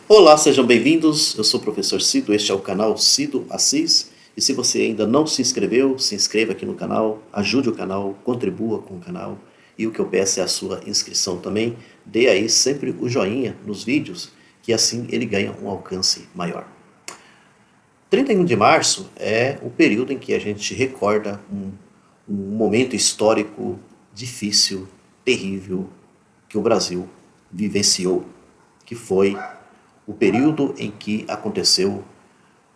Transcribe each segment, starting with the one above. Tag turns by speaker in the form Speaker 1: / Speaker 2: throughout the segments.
Speaker 1: Olá, sejam bem-vindos. Eu sou o professor Cido, este é o canal Cido Assis. E se você ainda não se inscreveu, se inscreva aqui no canal, ajude o canal, contribua com o canal. E o que eu peço é a sua inscrição também. Dê aí sempre o joinha nos vídeos, que assim ele ganha um alcance maior. 31 de março é o período em que a gente recorda um momento histórico difícil, terrível, que o Brasil vivenciou, que foi o período em que aconteceu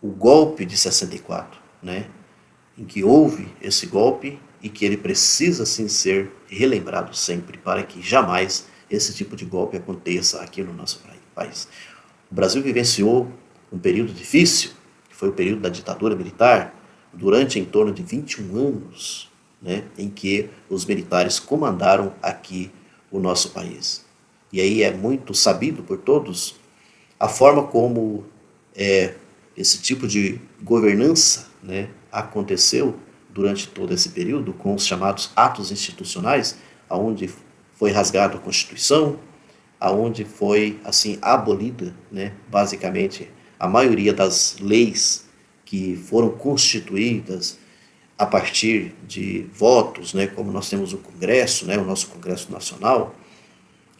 Speaker 1: o golpe de 64, né? Em que houve esse golpe e que ele precisa sim ser relembrado sempre para que jamais esse tipo de golpe aconteça aqui no nosso país. O Brasil vivenciou um período difícil, que foi o período da ditadura militar, durante em torno de 21 anos, né, em que os militares comandaram aqui o nosso país. E aí é muito sabido por todos a forma como esse tipo de governança, né, aconteceu durante todo esse período, com os chamados atos institucionais, aonde foi rasgada a Constituição, aonde foi assim abolida, né, basicamente a maioria das leis que foram constituídas a partir de votos, né, como nós temos o Congresso, né, o nosso Congresso Nacional.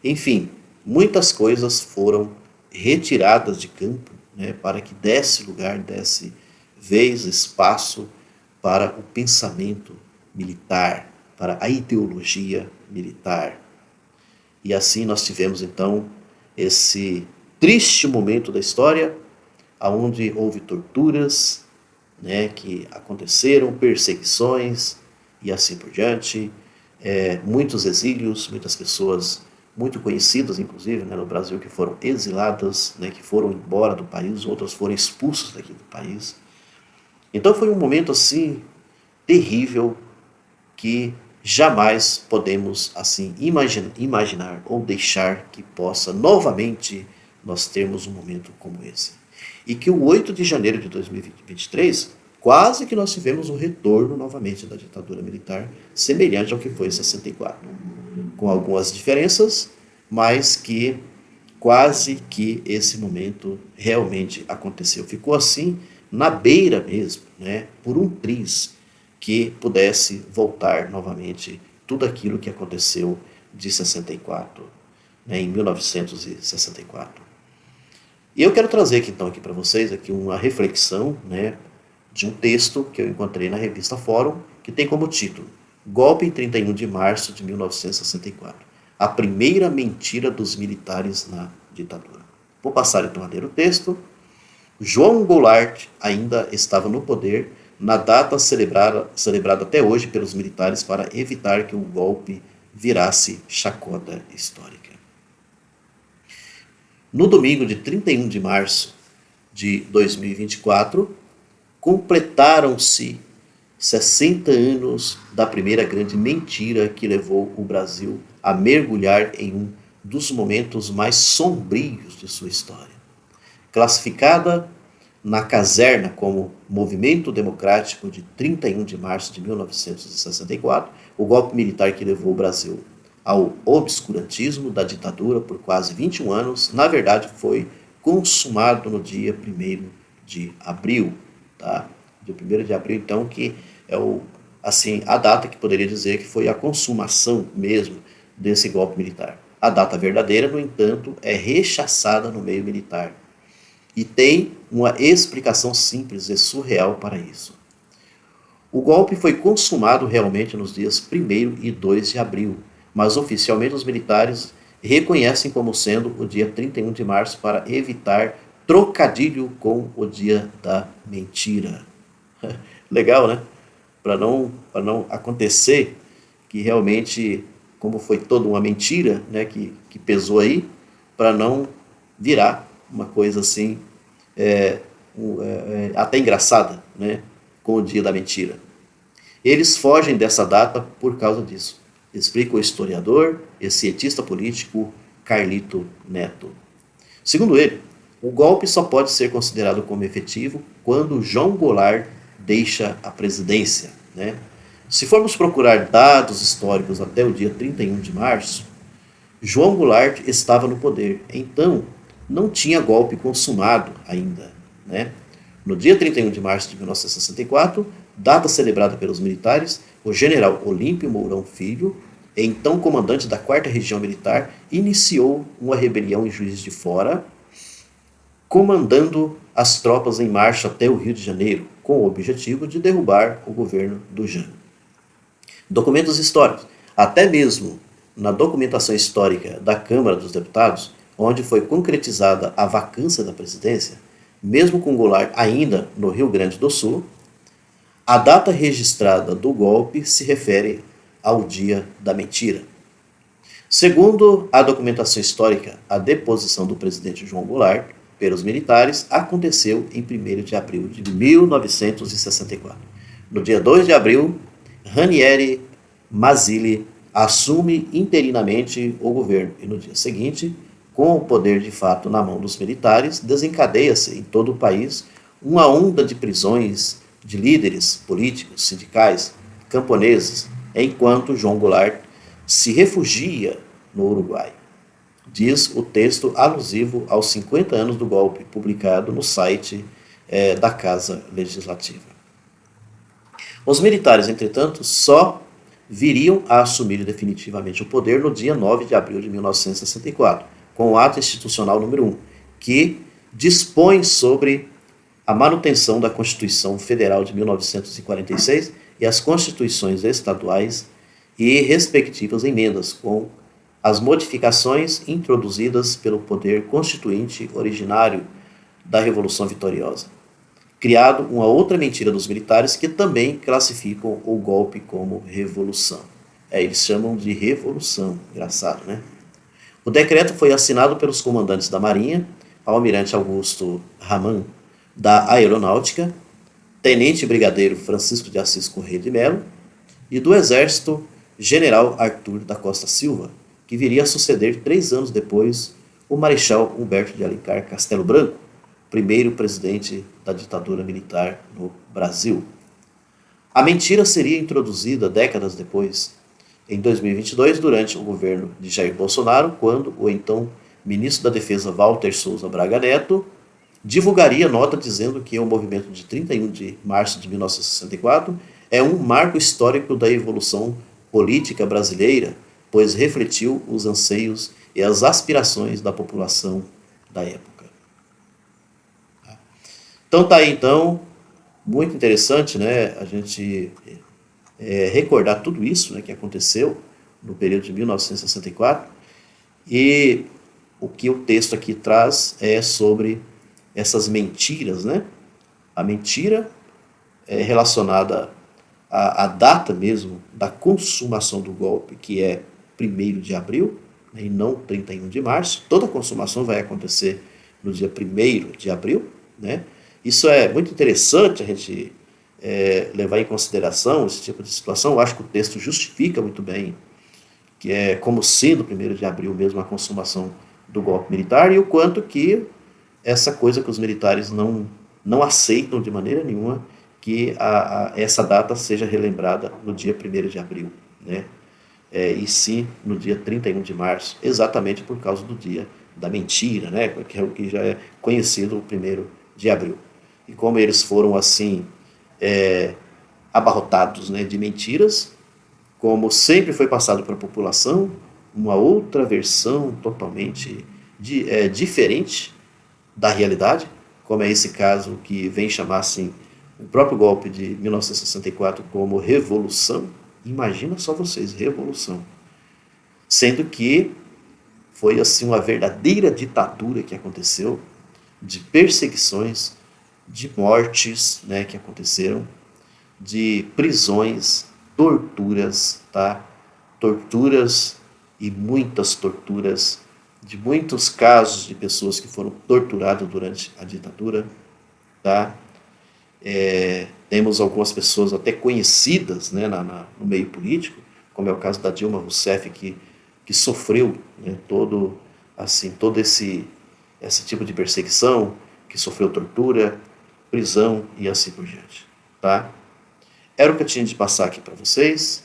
Speaker 1: Enfim, muitas coisas foram retiradas de campo, né, para que desse lugar, desse vez, espaço para o pensamento militar, para a ideologia militar. E assim nós tivemos então esse triste momento da história, onde houve torturas, né, que aconteceram, perseguições e assim por diante, muitos exílios, muitas pessoas muito conhecidas, inclusive, né, no Brasil, que foram exiladas, né, que foram embora do país, outras foram expulsas daqui do país. Então foi um momento assim terrível que jamais podemos assim imaginar ou deixar que possa novamente nós termos um momento como esse. E que o 8 de janeiro de 2023, quase que nós tivemos um retorno novamente da ditadura militar, semelhante ao que foi em 64. Com algumas diferenças, mas que quase que esse momento realmente aconteceu. Ficou assim na beira mesmo, né, por um triz que pudesse voltar novamente tudo aquilo que aconteceu de 64, né, em 1964. E eu quero trazer aqui, então aqui para vocês aqui uma reflexão, né, de um texto que eu encontrei na revista Fórum, que tem como título Golpe em 31 de março de 1964. A primeira mentira dos militares na ditadura. Vou passar então a ler o texto. João Goulart ainda estava no poder na data celebrada até hoje pelos militares para evitar que o golpe virasse chacota histórica. No domingo de 31 de março de 2024, completaram-se 60 anos da primeira grande mentira que levou o Brasil a mergulhar em um dos momentos mais sombrios de sua história. Classificada na caserna como Movimento Democrático de 31 de março de 1964, o golpe militar que levou o Brasil ao obscurantismo da ditadura por quase 21 anos, na verdade foi consumado no dia 1º de abril, tá? Dia 1º de abril, então, que é assim, a data que poderia dizer que foi a consumação mesmo desse golpe militar. A data verdadeira, no entanto, é rechaçada no meio militar. E tem uma explicação simples e surreal para isso. O golpe foi consumado realmente nos dias 1º e 2 de abril, mas oficialmente os militares reconhecem como sendo o dia 31 de março para evitar trocadilho com o dia da mentira. Legal, né? Para não acontecer que realmente, como foi toda uma mentira, né, que pesou aí, para não virar uma coisa assim, até engraçada, né, com o dia da mentira. Eles fogem dessa data por causa disso, explica o historiador e cientista político Carlito Neto. Segundo ele, o golpe só pode ser considerado como efetivo quando João Goulart deixa a presidência, né? Se formos procurar dados históricos até o dia 31 de março, João Goulart estava no poder. Então, não tinha golpe consumado ainda, né? No dia 31 de março de 1964, data celebrada pelos militares, o general Olímpio Mourão Filho, então comandante da 4ª Região Militar, iniciou uma rebelião em Juiz de Fora, comandando as tropas em marcha até o Rio de Janeiro, com o objetivo de derrubar o governo do Jânio. Documentos históricos. Até mesmo na documentação histórica da Câmara dos Deputados, onde foi concretizada a vacância da presidência, mesmo com Goulart ainda no Rio Grande do Sul, a data registrada do golpe se refere ao dia da mentira. Segundo a documentação histórica, a deposição do presidente João Goulart pelos militares aconteceu em 1º de abril de 1964. No dia 2 de abril, Ranieri Mazzilli assume interinamente o governo e no dia seguinte, com o poder de fato na mão dos militares, desencadeia-se em todo o país uma onda de prisões de líderes políticos, sindicais, camponeses, enquanto João Goulart se refugia no Uruguai. Diz o texto alusivo aos 50 anos do golpe, publicado no site da Casa Legislativa. Os militares, entretanto, só viriam a assumir definitivamente o poder no dia 9 de abril de 1964, com o ato institucional número 1, que dispõe sobre a manutenção da Constituição Federal de 1946 e as constituições estaduais e respectivas emendas, com as modificações introduzidas pelo poder constituinte originário da Revolução Vitoriosa. Criado uma outra mentira dos militares que também classificam o golpe como revolução. Eles chamam de revolução, engraçado, né? O decreto foi assinado pelos comandantes da Marinha, Almirante Augusto Ramon, da Aeronáutica, Tenente Brigadeiro Francisco de Assis Corrêa de Mello, e do Exército, General Arthur da Costa Silva, que viria a suceder 3 anos depois o Marechal Humberto de Alencar Castelo Branco, primeiro presidente da ditadura militar no Brasil. A mentira seria introduzida décadas depois, em 2022, durante o governo de Jair Bolsonaro, quando o então ministro da Defesa Walter Souza Braga Neto divulgaria nota dizendo que o movimento de 31 de março de 1964 é um marco histórico da evolução política brasileira, pois refletiu os anseios e as aspirações da população da época. Então tá aí, então, muito interessante, né, a gente recordar tudo isso, né, que aconteceu no período de 1964, e o que o texto aqui traz é sobre essas mentiras, né? A mentira é relacionada à data mesmo da consumação do golpe, que é 1º de abril, né, e não 31 de março. Toda a consumação vai acontecer no dia 1º de abril, né? Isso é muito interessante a gente levar em consideração esse tipo de situação. Eu acho que o texto justifica muito bem que é como sendo 1º de abril mesmo a consumação do golpe militar, e o quanto que essa coisa que os militares não aceitam de maneira nenhuma que essa data seja relembrada no dia 1º de abril, né? E sim no dia 31 de março, exatamente por causa do dia da mentira, né? Que é o que já é conhecido o 1º de abril. E como eles foram assim abarrotados, né, de mentiras, como sempre foi passado para a população, uma outra versão totalmente diferente da realidade, como é esse caso que vem chamar assim, o próprio golpe de 1964 como revolução. Imagina só vocês, revolução. Sendo que foi assim uma verdadeira ditadura que aconteceu, de perseguições, de mortes, né, que aconteceram, de prisões, torturas, tá? Torturas e muitas torturas, de muitos casos de pessoas que foram torturadas durante a ditadura, tá? Temos algumas pessoas até conhecidas, né, no meio político, como é o caso da Dilma Rousseff, que sofreu, né, todo esse tipo de perseguição, que sofreu tortura, prisão e assim por diante, tá? Era o que eu tinha de passar aqui para vocês.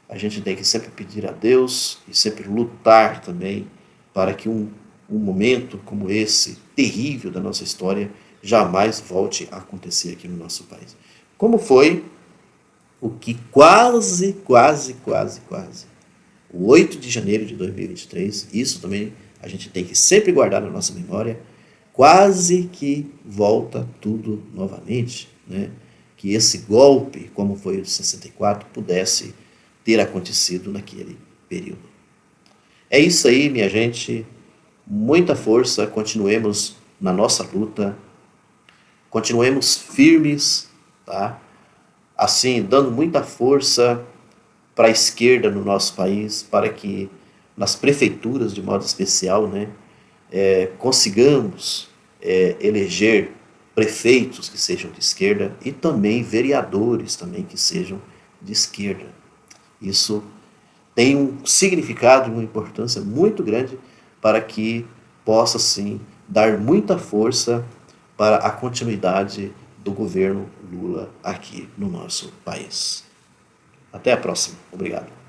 Speaker 1: A gente tem que sempre pedir a Deus e sempre lutar também para que um um momento como esse, terrível da nossa história, jamais volte a acontecer aqui no nosso país. Como foi o que quase, o 8 de janeiro de 2023, isso também a gente tem que sempre guardar na nossa memória, quase que volta tudo novamente, né? Que esse golpe, como foi o de 64, pudesse ter acontecido naquele período. É isso aí, minha gente. Muita força, continuemos na nossa luta, continuemos firmes, tá? Assim, dando muita força para a esquerda no nosso país, para que nas prefeituras, de modo especial, né, consigamos eleger prefeitos que sejam de esquerda e também vereadores também que sejam de esquerda. Isso tem um significado e uma importância muito grande para que possa, sim, dar muita força para a continuidade do governo Lula aqui no nosso país. Até a próxima. Obrigado.